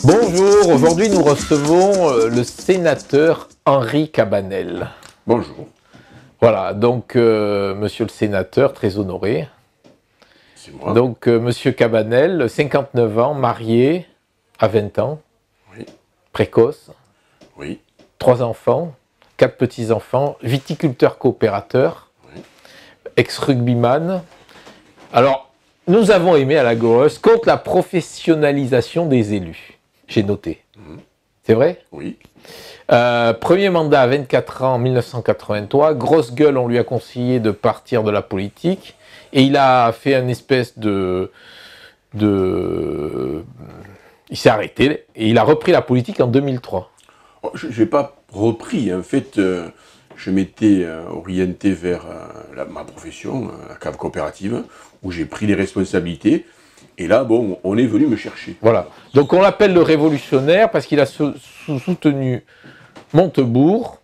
Bonjour, aujourd'hui nous recevons le sénateur Henri Cabanel. Bonjour. Voilà, donc monsieur le sénateur, très honoré. C'est moi. Donc monsieur Cabanel, 59 ans, marié, à 20 ans, Oui. précoce, Oui. 3 enfants, 4 petits-enfants, viticulteur coopérateur, Oui. ex-rugbyman. Alors, nous avons aimé à la Gauloise contre la professionnalisation des élus. J'ai noté. C'est vrai? Oui. Premier mandat à 24 ans en 1983. Grosse gueule, on lui a conseillé de partir de la politique. Et il a fait une espèce de... Il s'est arrêté et il a repris la politique en 2003. Oh, je n'ai pas repris. En fait, je m'étais orienté vers ma profession, la cave coopérative, où j'ai pris les responsabilités. Et là, bon, on est venu me chercher. Voilà. Donc on l'appelle le révolutionnaire parce qu'il a soutenu Montebourg.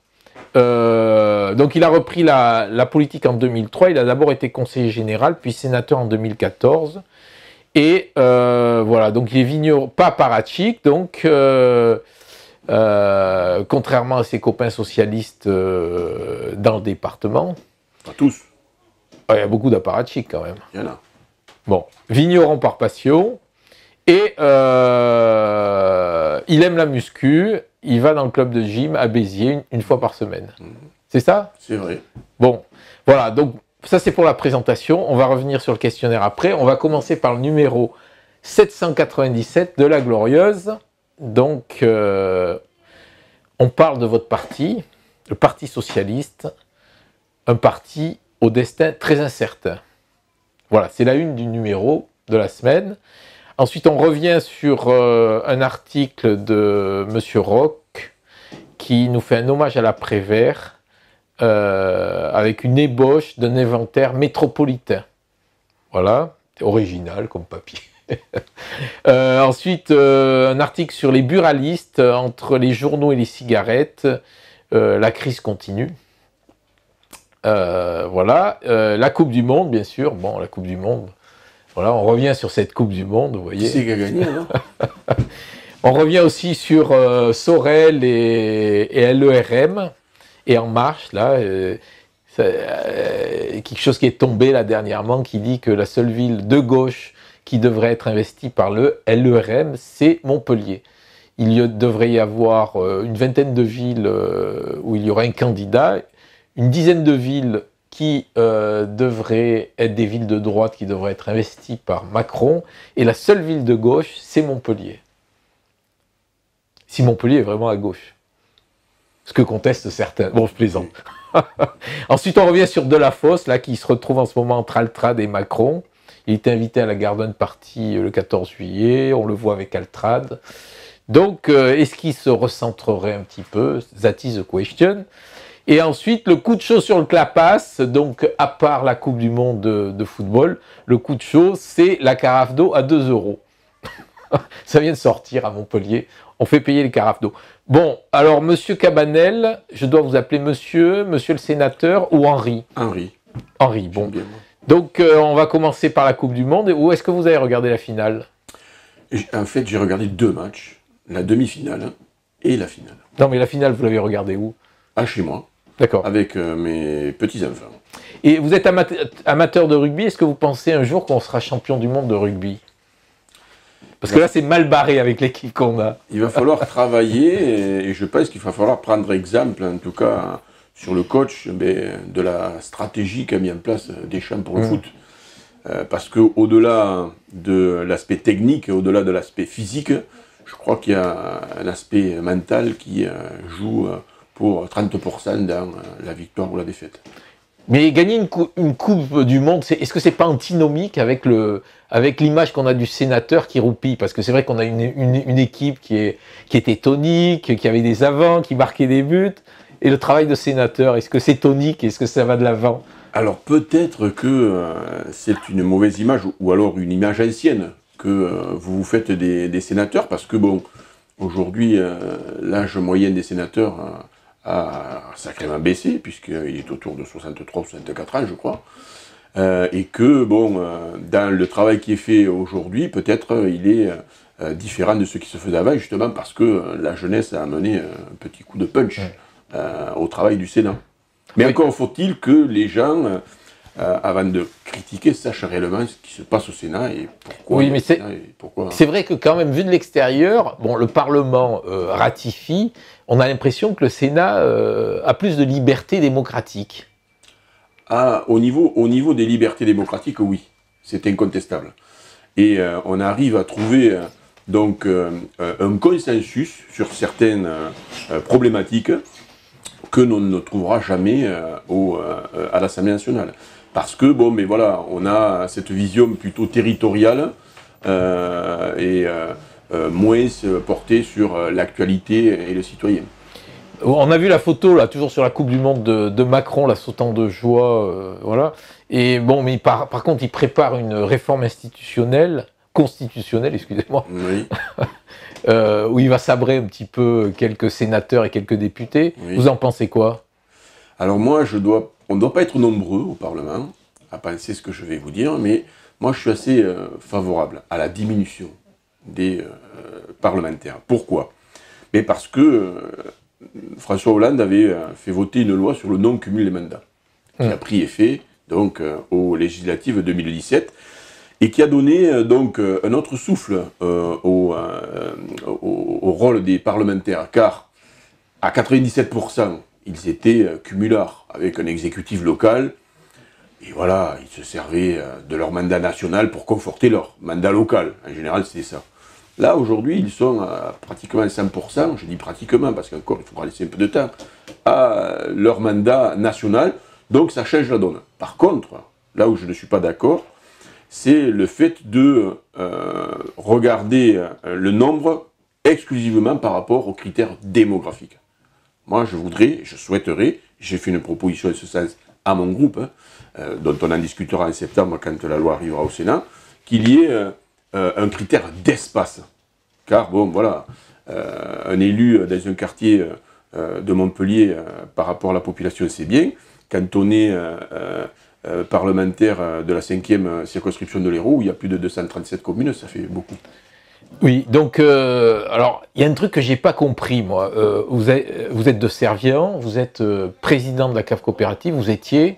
Donc il a repris la politique en 2003. Il a d'abord été conseiller général, puis sénateur en 2014. Et voilà, donc il est vigneron, pas apparatchik, donc contrairement à ses copains socialistes dans le département. Pas tous. Il y a beaucoup d'apparatchiks quand même. Il y en a. Bon, vigneron par passion, et il aime la muscu, il va dans le club de gym à Béziers une fois par semaine. C'est ça? C'est vrai. Bon, voilà, donc ça c'est pour la présentation, on va revenir sur le questionnaire après, on va commencer par le numéro 797 de la Glorieuse. Donc, on parle de votre parti, le Parti Socialiste, un parti au destin très incertain. Voilà, c'est la une du numéro de la semaine. Ensuite, on revient sur un article de Monsieur Roch qui nous fait un hommage à l'après-vert avec une ébauche d'un inventaire métropolitain. Voilà, c'est original comme papier. Ensuite, un article sur les buralistes entre les journaux et les cigarettes. La crise continue. Voilà, la Coupe du Monde, bien sûr. Bon, la Coupe du Monde. Voilà, on revient sur cette Coupe du Monde, vous voyez. Qui c'est qui a gagné, alors? On revient aussi sur Sorel et LERM et En Marche, là. Quelque chose qui est tombé là dernièrement, qui dit que la seule ville de gauche qui devrait être investie par le LERM, c'est Montpellier. Devrait y avoir une vingtaine de villes où il y aura un candidat, une dizaine de villes qui devraient être des villes de droite qui devraient être investies par Macron, et la seule ville de gauche, c'est Montpellier. Si Montpellier est vraiment à gauche. Ce que contestent certains. Bon, je plaisante. Ensuite, on revient sur Delafosse, là, qui se retrouve en ce moment entre Altrad et Macron. Il est invité à la Garden Party le 14 juillet, on le voit avec Altrad. Donc, est-ce qu'il se recentrerait un petit peu? That is the question. Et ensuite, le coup de chaud sur le clapasse, donc à part la Coupe du Monde de football, le coup de chaud, c'est la carafe d'eau à 2 €. Ça vient de sortir à Montpellier, on fait payer les carafes d'eau. Bon, alors monsieur Cabanel, je dois vous appeler monsieur le sénateur ou Henri? Henri. Henri, bon. Bien, moi. Donc on va commencer par la Coupe du Monde. Où est-ce que vous avez regardé la finale? En fait, j'ai regardé 2 matchs. La demi-finale et la finale. Non, mais la finale, vous l'avez regardée où? À chez moi. D'accord. Avec mes petits-enfants. Et vous êtes amateur de rugby, est-ce que vous pensez un jour qu'on sera champion du monde de rugby? Parce que là, c'est mal barré avec l'équipe qu'on a. Il va falloir travailler et je pense qu'il va falloir prendre exemple, en tout cas, sur le coach de la stratégie qu'a mis en place Deschamps pour le foot. Parce qu'au-delà de l'aspect technique, au-delà de l'aspect physique, je crois qu'il y a un aspect mental qui joue pour 30% dans la victoire ou la défaite. Mais gagner une Coupe du Monde, est-ce que c'est pas antinomique avec l'image qu'on a du sénateur qui roupille? Parce que c'est vrai qu'on a une équipe qui était tonique, qui avait des avants, qui marquait des buts. Et le travail de sénateur, est-ce que c'est tonique? Est-ce que ça va de l'avant? Alors peut-être que c'est une mauvaise image, ou alors une image ancienne, que vous vous faites des sénateurs, parce que bon, aujourd'hui, l'âge moyen des sénateurs a sacrément baissé, puisqu'il est autour de 63 ou 64 ans, je crois. et que, bon, dans le travail qui est fait aujourd'hui, peut-être il est différent de ce qui se faisait avant, justement parce que la jeunesse a amené un petit coup de punch au travail du Sénat. Mais encore faut-il que les gens, avant de critiquer, sachent réellement ce qui se passe au Sénat et pourquoi. Oui, mais c'est vrai que quand même, vu de l'extérieur, bon, le Parlement ratifie, on a l'impression que le Sénat a plus de liberté démocratique. Ah, au niveau des libertés démocratiques, oui, c'est incontestable. Et on arrive à trouver donc un consensus sur certaines problématiques que l'on ne trouvera jamais à l'Assemblée nationale. Parce que, bon, mais voilà, on a cette vision plutôt territoriale et moins portée sur l'actualité et le citoyen. On a vu la photo, là, toujours sur la Coupe du Monde de Macron, là, sautant de joie, voilà. Et bon, mais par contre, il prépare une réforme constitutionnelle, excusez-moi, Oui. où il va sabrer un petit peu quelques sénateurs et quelques députés. Oui. Vous en pensez quoi? Alors moi, on ne doit pas être nombreux au Parlement à penser ce que je vais vous dire, mais moi, je suis assez favorable à la diminution des parlementaires. Pourquoi? Mais parce que François Hollande avait fait voter une loi sur le non-cumul des mandats, qui a pris effet donc aux législatives 2017, et qui a donné donc un autre souffle au rôle des parlementaires, car à 97%, ils étaient cumulards avec un exécutif local, et voilà, ils se servaient de leur mandat national pour conforter leur mandat local. En général, c'était ça. Là, aujourd'hui, ils sont à pratiquement 100%, je dis pratiquement parce qu'encore, il faudra laisser un peu de temps, à leur mandat national, donc ça change la donne. Par contre, là où je ne suis pas d'accord, c'est le fait de regarder le nombre exclusivement par rapport aux critères démographiques. Moi, je souhaiterais, j'ai fait une proposition en ce sens à mon groupe, dont on en discutera en septembre quand la loi arrivera au Sénat, qu'il y ait un critère d'espace. Car, bon, voilà, un élu dans un quartier de Montpellier par rapport à la population, c'est bien. Quand on est parlementaire de la 5e circonscription de l'Hérault, où il y a plus de 237 communes, ça fait beaucoup. Oui, donc, alors, il y a un truc que j'ai pas compris, moi. Vous êtes de Servian, vous êtes président de la CAF coopérative, vous étiez,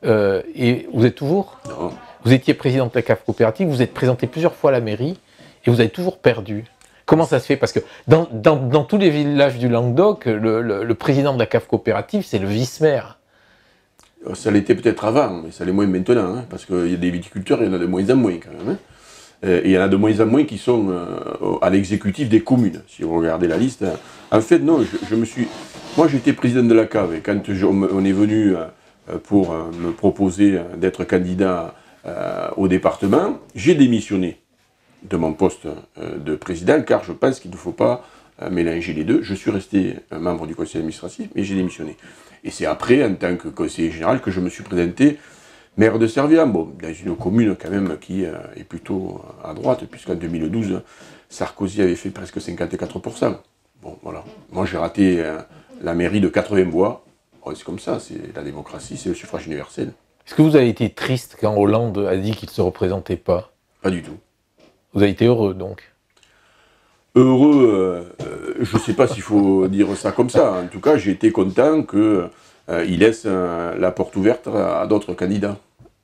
et vous êtes toujours? Non. Vous étiez président de la CAF coopérative, vous êtes présenté plusieurs fois à la mairie, et vous avez toujours perdu. Comment ça se fait? Parce que dans tous les villages du Languedoc, le président de la CAF coopérative, c'est le vice-maire. Ça l'était peut-être avant, mais ça l'est moins maintenant, hein, parce qu'il y a des viticulteurs, il y en a de moins en moins quand même. Hein. Et il y en a de moins en moins qui sont à l'exécutif des communes, si vous regardez la liste. En fait, non, moi j'étais président de la CAF, et quand on est venu pour me proposer d'être candidat au département, j'ai démissionné de mon poste de président, car je pense qu'il ne faut pas mélanger les deux. Je suis resté membre du conseil administratif, mais j'ai démissionné. Et c'est après, en tant que conseiller général, que je me suis présenté maire de Servian, bon, dans une commune quand même qui est plutôt à droite, puisqu'en 2012, Sarkozy avait fait presque 54%. Bon, voilà. Moi, j'ai raté la mairie de 80 voix. Oh, c'est comme ça, c'est la démocratie, c'est le suffrage universel. Est-ce que vous avez été triste quand Hollande a dit qu'il ne se représentait pas? Pas du tout. Vous avez été heureux, donc? Heureux, je ne sais pas s'il faut dire ça comme ça. En tout cas, j'ai été content qu'il laisse la porte ouverte à d'autres candidats.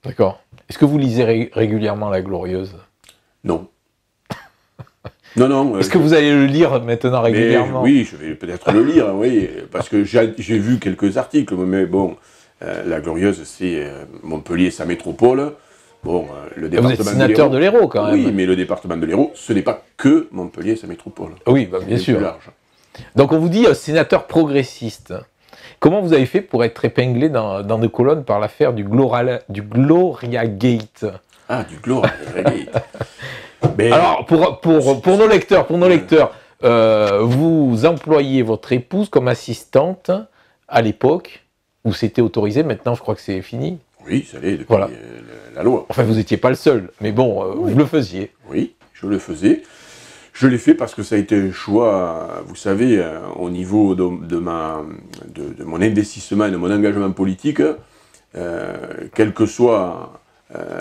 D'accord. Est-ce que vous lisez régulièrement La Glorieuse? Non. Non. Est-ce que vous allez le lire maintenant régulièrement? Oui, je vais peut-être le lire, oui, parce que j'ai vu quelques articles, mais bon, La Glorieuse, c'est Montpellier, sa métropole. Bon, le département vous êtes sénateur de l'Hérault, quand même. Oui, mais le département de l'Hérault, ce n'est pas que Montpellier, sa métropole. Oui, bah, bien sûr. Plus large. Donc on vous dit sénateur progressiste. Comment vous avez fait pour être épinglé dans des colonnes par l'affaire du Gloria Gate? Ah, du Gloria Gate. Mais... Alors, pour nos lecteurs, vous employez votre épouse comme assistante à l'époque où c'était autorisé. Maintenant, je crois que c'est fini. Oui, ça l'est depuis la loi. Enfin, vous n'étiez pas le seul, mais bon, oui. Vous le faisiez. Oui, je le faisais. Je l'ai fait parce que ça a été un choix, vous savez, au niveau de mon investissement et de mon engagement politique, quelle que soit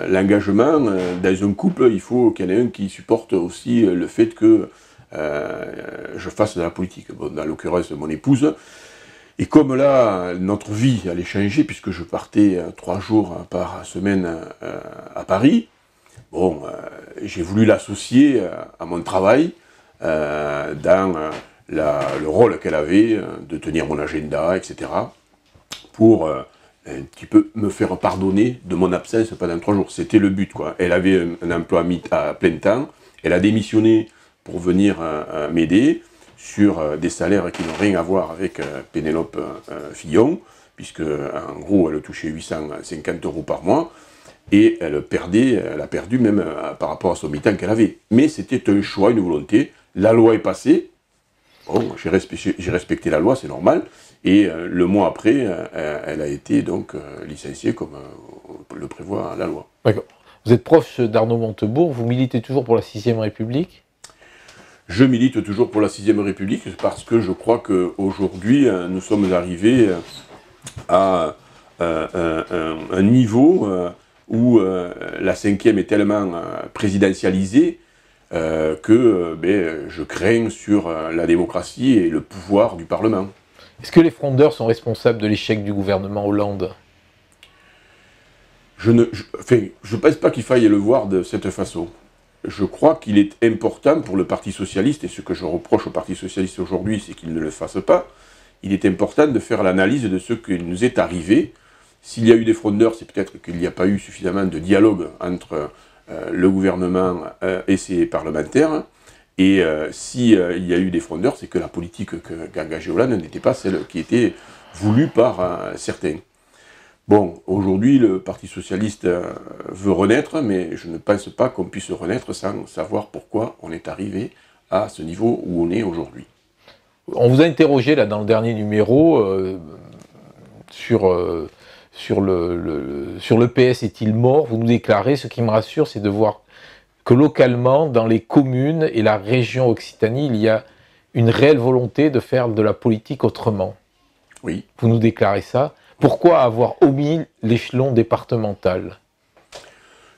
l'engagement, dans un couple, il faut qu'il y en ait un qui supporte aussi le fait que je fasse de la politique. Bon, dans l'occurrence, mon épouse. Et comme là, notre vie allait changer, puisque je partais 3 jours par semaine à Paris, bon, j'ai voulu l'associer à mon travail dans le rôle qu'elle avait de tenir mon agenda, etc., pour un petit peu me faire pardonner de mon absence pendant 3 jours. C'était le but, quoi. Elle avait un emploi à plein temps, elle a démissionné pour venir m'aider sur des salaires qui n'ont rien à voir avec Pénélope Fillon, puisque en gros elle touchait 850 € par mois, et elle a perdu même par rapport à son mi-temps qu'elle avait. Mais c'était un choix, une volonté, la loi est passée, bon, j'ai respecté la loi, c'est normal, et le mois après, elle a été donc licenciée comme le prévoit la loi. D'accord. Vous êtes proche d'Arnaud Montebourg, vous militez toujours pour la 6ème République? Je milite toujours pour la 6ème République parce que je crois qu'aujourd'hui, nous sommes arrivés à un niveau où la 5e est tellement présidentialisée que je crains sur la démocratie et le pouvoir du Parlement. Est-ce que les frondeurs sont responsables de l'échec du gouvernement Hollande? Je ne pense pas qu'il faille le voir de cette façon. Je crois qu'il est important pour le Parti Socialiste, et ce que je reproche au Parti Socialiste aujourd'hui, c'est qu'il ne le fasse pas, il est important de faire l'analyse de ce qui nous est arrivé. S'il y a eu des frondeurs, c'est peut-être qu'il n'y a pas eu suffisamment de dialogue entre le gouvernement et ses parlementaires, et s'il y a eu des frondeurs, c'est que la politique qu'a engagée Hollande n'était pas celle qui était voulue par certains. Bon, aujourd'hui, le Parti Socialiste veut renaître, mais je ne pense pas qu'on puisse renaître sans savoir pourquoi on est arrivé à ce niveau où on est aujourd'hui. On vous a interrogé là dans le dernier numéro sur le PS est-il mort? Vous nous déclarez, ce qui me rassure, c'est de voir que localement, dans les communes et la région Occitanie, il y a une réelle volonté de faire de la politique autrement. Oui. Vous nous déclarez ça. Pourquoi avoir omis l'échelon départemental?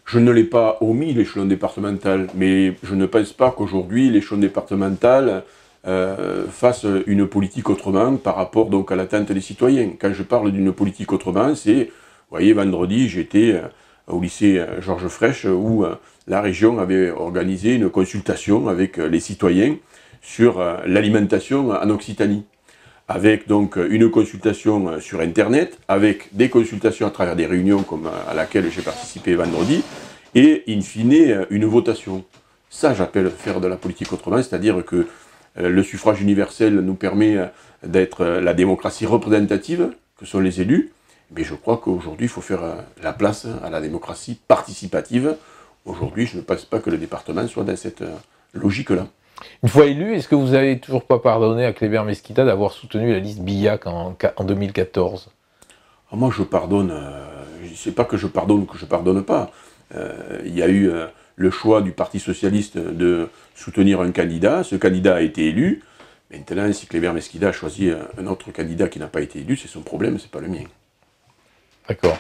Je ne l'ai pas omis, l'échelon départemental, mais je ne pense pas qu'aujourd'hui, l'échelon départemental fasse une politique autrement par rapport donc à l'attente des citoyens. Quand je parle d'une politique autrement, c'est, vous voyez, vendredi, j'étais au lycée Georges Frêche, où la région avait organisé une consultation avec les citoyens sur l'alimentation en Occitanie, avec donc une consultation sur Internet, avec des consultations à travers des réunions comme à laquelle j'ai participé vendredi, et in fine, une votation. Ça, j'appelle faire de la politique autrement, c'est-à-dire que le suffrage universel nous permet d'être la démocratie représentative, que sont les élus, mais je crois qu'aujourd'hui, il faut faire la place à la démocratie participative. Aujourd'hui, je ne pense pas que le département soit dans cette logique-là. Une fois élu, est-ce que vous n'avez toujours pas pardonné à Kléber Mesquita d'avoir soutenu la liste Billac en 2014? Moi, je pardonne. C'est pas que je pardonne ou que je pardonne pas. Il y a eu le choix du Parti Socialiste de soutenir un candidat. Ce candidat a été élu. Maintenant, si Kléber Mesquita a choisi un autre candidat qui n'a pas été élu, c'est son problème, c'est pas le mien. D'accord.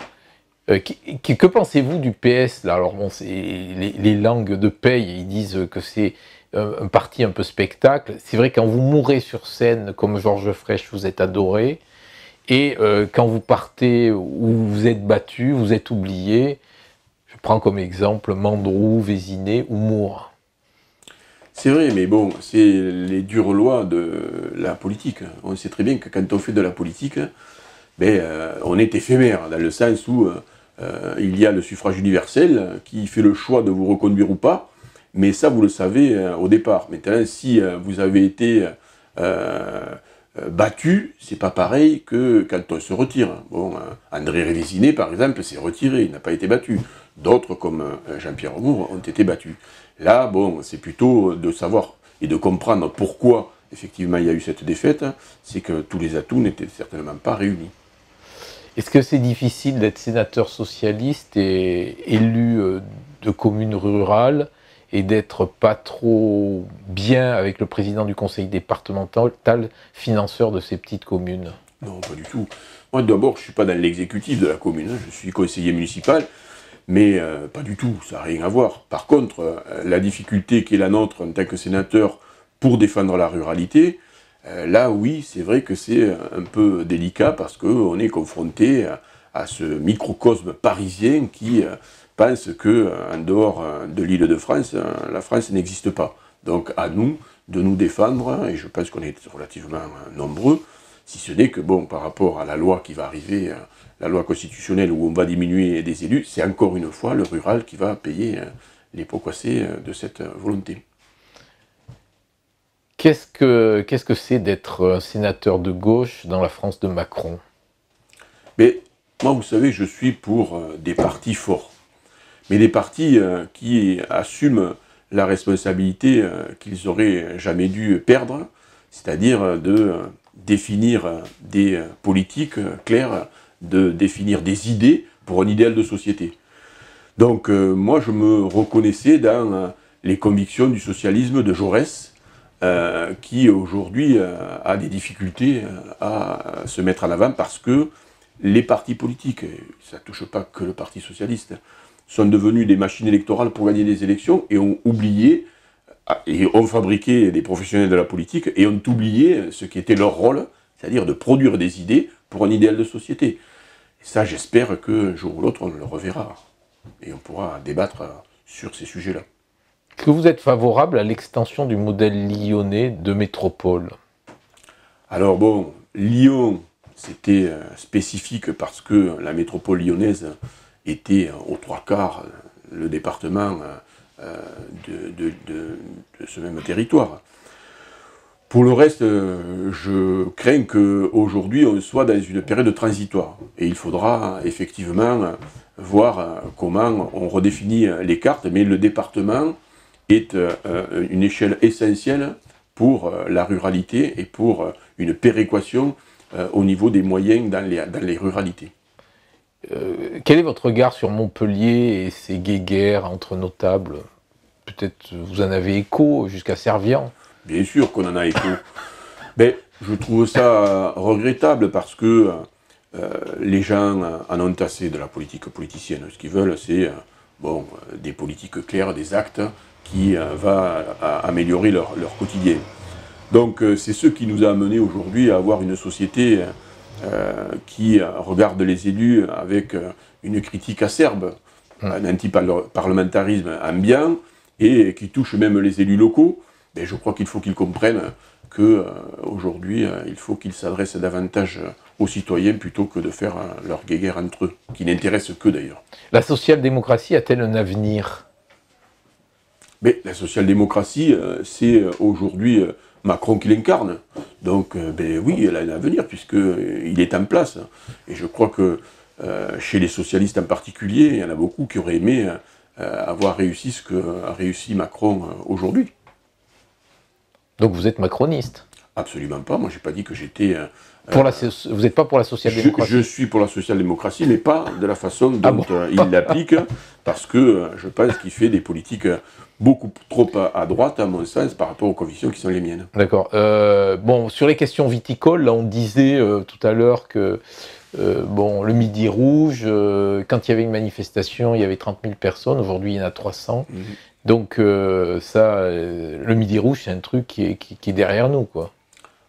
Que pensez-vous du PS là? Alors bon, les langues de paye, ils disent que c'est un parti un peu spectacle. C'est vrai, quand vous mourrez sur scène comme Georges Frêche, vous êtes adoré, et quand vous partez ou vous êtes battu, vous êtes oublié. Je prends comme exemple Mandroux, Vézinet ou Moore. C'est vrai, mais bon, c'est les dures lois de la politique. On sait très bien que quand on fait de la politique, on est éphémère, dans le sens où il y a le suffrage universel qui fait le choix de vous reconduire ou pas, mais ça, vous le savez au départ. Maintenant, si vous avez été battu, c'est pas pareil que quand on se retire. Bon, André Vézinet, par exemple, s'est retiré, il n'a pas été battu. D'autres, comme Jean-Pierre Moore, ont été battus. Là, bon, c'est plutôt de savoir et de comprendre pourquoi, effectivement, il y a eu cette défaite, c'est que tous les atouts n'étaient certainement pas réunis. Est-ce que c'est difficile d'être sénateur socialiste et élu de communes rurales et d'être pas trop bien avec le président du conseil départemental, financeur de ces petites communes? Non, pas du tout. Moi, d'abord, je ne suis pas dans l'exécutif de la commune, je suis conseiller municipal, Mais pas du tout, ça n'a rien à voir. Par contre, la difficulté qui est la nôtre en tant que sénateur pour défendre la ruralité, là oui, c'est vrai que c'est un peu délicat parce qu'on est confronté à ce microcosme parisien qui pense qu'en dehors de l'île de France, la France n'existe pas. Donc à nous de nous défendre, et je pense qu'on est relativement nombreux, si ce n'est que, bon, par rapport à la loi qui va arriver, la loi constitutionnelle où on va diminuer des élus, c'est encore une fois le rural qui va payer les pots cassés de cette volonté. Qu'est-ce que c'est d'être un sénateur de gauche dans la France de Macron? Mais moi, vous savez, je suis pour des partis forts. Mais des partis qui assument la responsabilité qu'ils auraient jamais dû perdre, c'est-à-dire de définir des politiques claires, de définir des idées pour un idéal de société. Donc moi je me reconnaissais dans les convictions du socialisme de Jaurès, qui aujourd'hui a des difficultés à se mettre en avant parce que les partis politiques, et ça ne touche pas que le Parti socialiste, sont devenus des machines électorales pour gagner des élections et ont oublié, et ont fabriqué des professionnels de la politique et ont oublié ce qui était leur rôle, c'est-à-dire de produire des idées pour un idéal de société. Et ça, j'espère qu'un jour ou l'autre, on le reverra et on pourra débattre sur ces sujets-là. Est-ce que vous êtes favorable à l'extension du modèle lyonnais de métropole? Alors bon, Lyon, c'était spécifique parce que la métropole lyonnaise était aux trois quarts le département de ce même territoire. Pour le reste, je crains qu'aujourd'hui on soit dans une période transitoire. Et il faudra effectivement voir comment on redéfinit les cartes, mais le département est une échelle essentielle pour la ruralité et pour une péréquation au niveau des moyens dans les ruralités. Quel est votre regard sur Montpellier et ses guéguerres entre notables? Peut-être vous en avez écho jusqu'à Servian. Bien sûr qu'on en a écho. Mais je trouve ça regrettable parce que les gens en ont assez de la politique politicienne. Ce qu'ils veulent, c'est bon, des politiques claires, des actes qui vont améliorer leur quotidien. Donc c'est ce qui nous a amené aujourd'hui à avoir une société qui regarde les élus avec une critique acerbe, un anti-parlementarisme ambiant, et qui touche même les élus locaux. Mais je crois qu'il faut qu'ils comprennent qu'aujourd'hui, il faut qu'ils s'adressent davantage aux citoyens plutôt que de faire leur guéguerre entre eux, qui n'intéressent qu'eux d'ailleurs. La social-démocratie a-t-elle un avenir? Mais la social-démocratie, c'est aujourd'hui Macron qui l'incarne. Donc, ben oui, elle a un avenir, puisqu'il est en place. Et je crois que chez les socialistes en particulier, il y en a beaucoup qui auraient aimé avoir réussi ce qu'a réussi Macron aujourd'hui. Donc vous êtes macroniste? Absolument pas, moi j'ai pas dit que j'étais... vous n'êtes pas pour la social-démocratie? Je suis pour la social-démocratie, mais pas de la façon dont il l'applique, parce que je pense qu'il fait des politiques beaucoup trop à droite, à mon sens, par rapport aux convictions qui sont les miennes. D'accord. Bon, sur les questions viticoles, là on disait tout à l'heure que bon, le Midi Rouge, quand il y avait une manifestation, il y avait 30 000 personnes, aujourd'hui il y en a 300. Mmh. Donc le Midi Rouge, c'est un truc qui est derrière nous, quoi.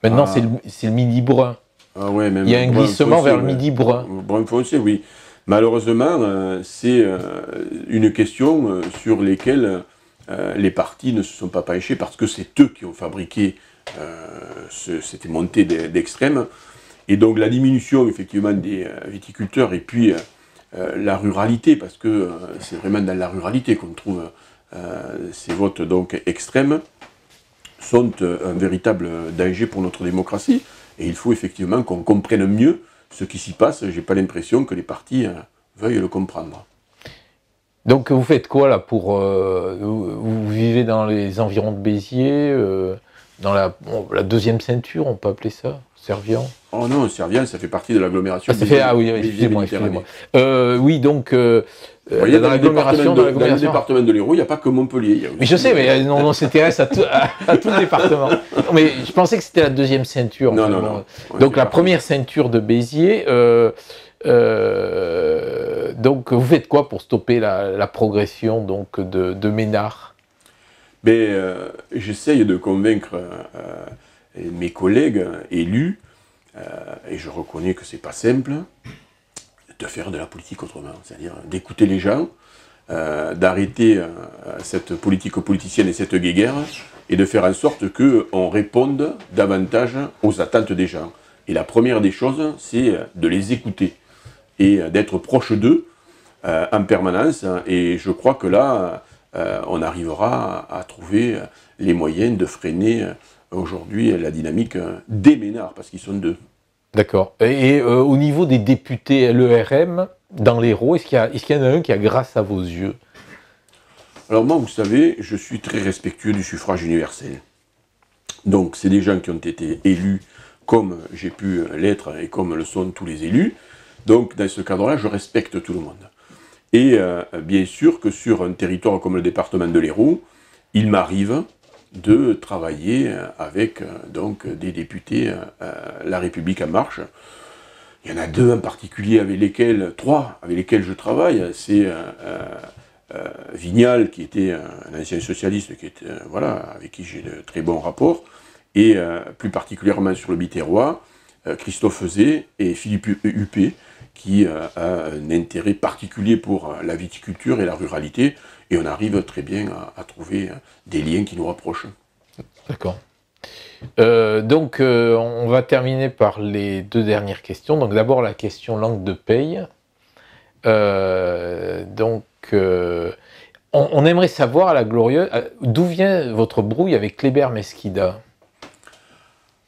Maintenant, c'est le Midi Brun. Ah ouais, même il y a un glissement vers le Midi Brun. Brun foncé, oui. Malheureusement, c'est une question sur laquelle les partis ne se sont pas penchés parce que c'est eux qui ont fabriqué cette montée d'extrêmes. Et donc la diminution, effectivement, des viticulteurs et puis la ruralité, parce que c'est vraiment dans la ruralité qu'on trouve ces votes donc extrêmes, sont un véritable danger pour notre démocratie. Et il faut effectivement qu'on comprenne mieux ce qui s'y passe. J'ai pas l'impression que les partis veuillent le comprendre. Donc vous faites quoi là pour vous vivez dans les environs de Béziers, dans la deuxième ceinture, on peut appeler ça, Servian? Oh non, Servian, ça fait partie de l'agglomération. Ah oui, excusez-moi. Oui, donc dans le département de l'Hérault, il n'y a pas que Montpellier. Mais je sais, mais on s'intéresse à tout le département. Mais je pensais que c'était la deuxième ceinture. Non. Donc la première ceinture de Béziers, Donc, vous faites quoi pour stopper la progression donc, de Ménard? J'essaye de convaincre mes collègues élus, et je reconnais que c'est pas simple, de faire de la politique autrement, c'est-à-dire d'écouter les gens, d'arrêter cette politique politicienne et cette guéguerre, et de faire en sorte qu'on réponde davantage aux attentes des gens. Et la première des choses, c'est de les écouter et d'être proche d'eux en permanence. Et je crois que là, on arrivera à trouver les moyens de freiner aujourd'hui la dynamique des Ménards, parce qu'ils sont deux. D'accord. Et au niveau des députés LERM, dans l'Hérault, est-ce qu'il y en a un qui a grâce à vos yeux? Alors moi, vous savez, je suis très respectueux du suffrage universel. Donc c'est des gens qui ont été élus comme j'ai pu l'être et comme le sont tous les élus. Donc dans ce cadre-là, je respecte tout le monde. Et bien sûr que sur un territoire comme le département de l'Hérault, il m'arrive de travailler avec donc des députés La République en marche. Il y en a deux en particulier trois avec lesquels je travaille. C'est Vignal, qui était un ancien socialiste, avec qui j'ai de très bons rapports, et plus particulièrement sur le Biterrois, Christophe Zé et Philippe Huppé, qui a un intérêt particulier pour la viticulture et la ruralité, et on arrive très bien à trouver des liens qui nous rapprochent. D'accord. Donc, on va terminer par les deux dernières questions. Donc, d'abord, la question langue de paye. On aimerait savoir à la Glorieuse, d'où vient votre brouille avec Kléber Mesquida?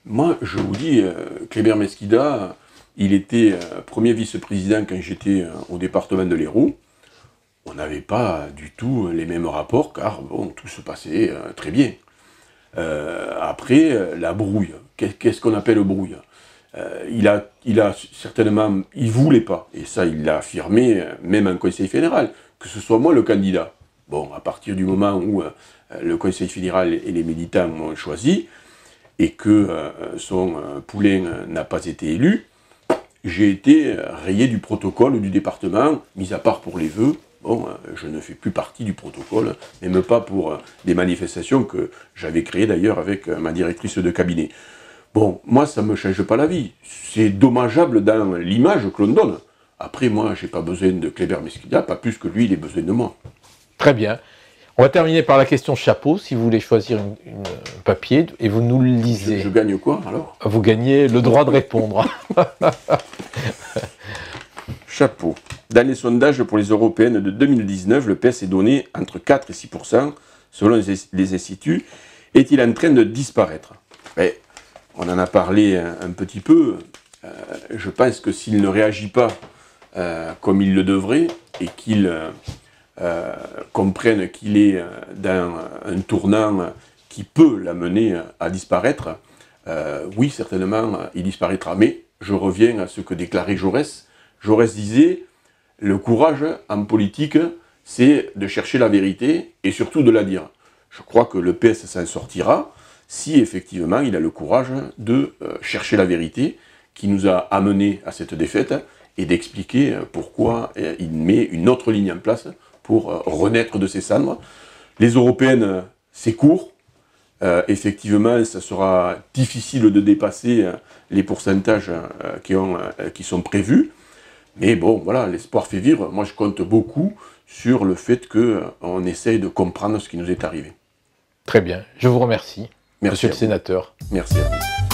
Moi, je vous dis, Kléber Mesquida, il était premier vice-président quand j'étais au département de l'Hérault. On n'avait pas du tout les mêmes rapports, car bon, tout se passait très bien. Après, la brouille. Qu'est-ce qu'on appelle brouille? Il a certainement, il voulait pas, et ça il l'a affirmé, même en Conseil fédéral, que ce soit moi le candidat. Bon, à partir du moment où le Conseil fédéral et les militants m'ont choisi, et que son poulain n'a pas été élu, j'ai été rayé du protocole du département, mis à part pour les vœux. Bon, je ne fais plus partie du protocole, même pas pour des manifestations que j'avais créées d'ailleurs avec ma directrice de cabinet. Bon, moi, ça ne me change pas la vie. C'est dommageable dans l'image que l'on donne. Après, moi, je n'ai pas besoin de Kléber Mesquida, pas plus que lui, il a besoin de moi. Très bien. On va terminer par la question chapeau, si vous voulez choisir un papier, et vous nous le lisez. Je gagne quoi, alors? Vous gagnez le droit de répondre. Chapeau. Dans les sondages pour les européennes de 2019, le PS est donné entre 4 et 6%, selon les instituts. Est-il en train de disparaître? On en a parlé un petit peu. Je pense que s'il ne réagit pas comme il le devrait, et qu'il comprenne qu'il est dans un tournant qui peut l'amener à disparaître, oui, certainement, il disparaîtra. Mais je reviens à ce que déclarait Jaurès. Jaurès disait, le courage en politique, c'est de chercher la vérité et surtout de la dire. Je crois que le PS s'en sortira si effectivement il a le courage de chercher la vérité qui nous a amenés à cette défaite et d'expliquer pourquoi il met une autre ligne en place pour renaître de ses cendres. Les européennes, c'est court. Effectivement, ça sera difficile de dépasser les pourcentages qui sont prévus. Mais bon, voilà, l'espoir fait vivre. Moi, je compte beaucoup sur le fait qu'on essaye de comprendre ce qui nous est arrivé. Très bien. Je vous remercie, Merci monsieur le sénateur. Merci à vous.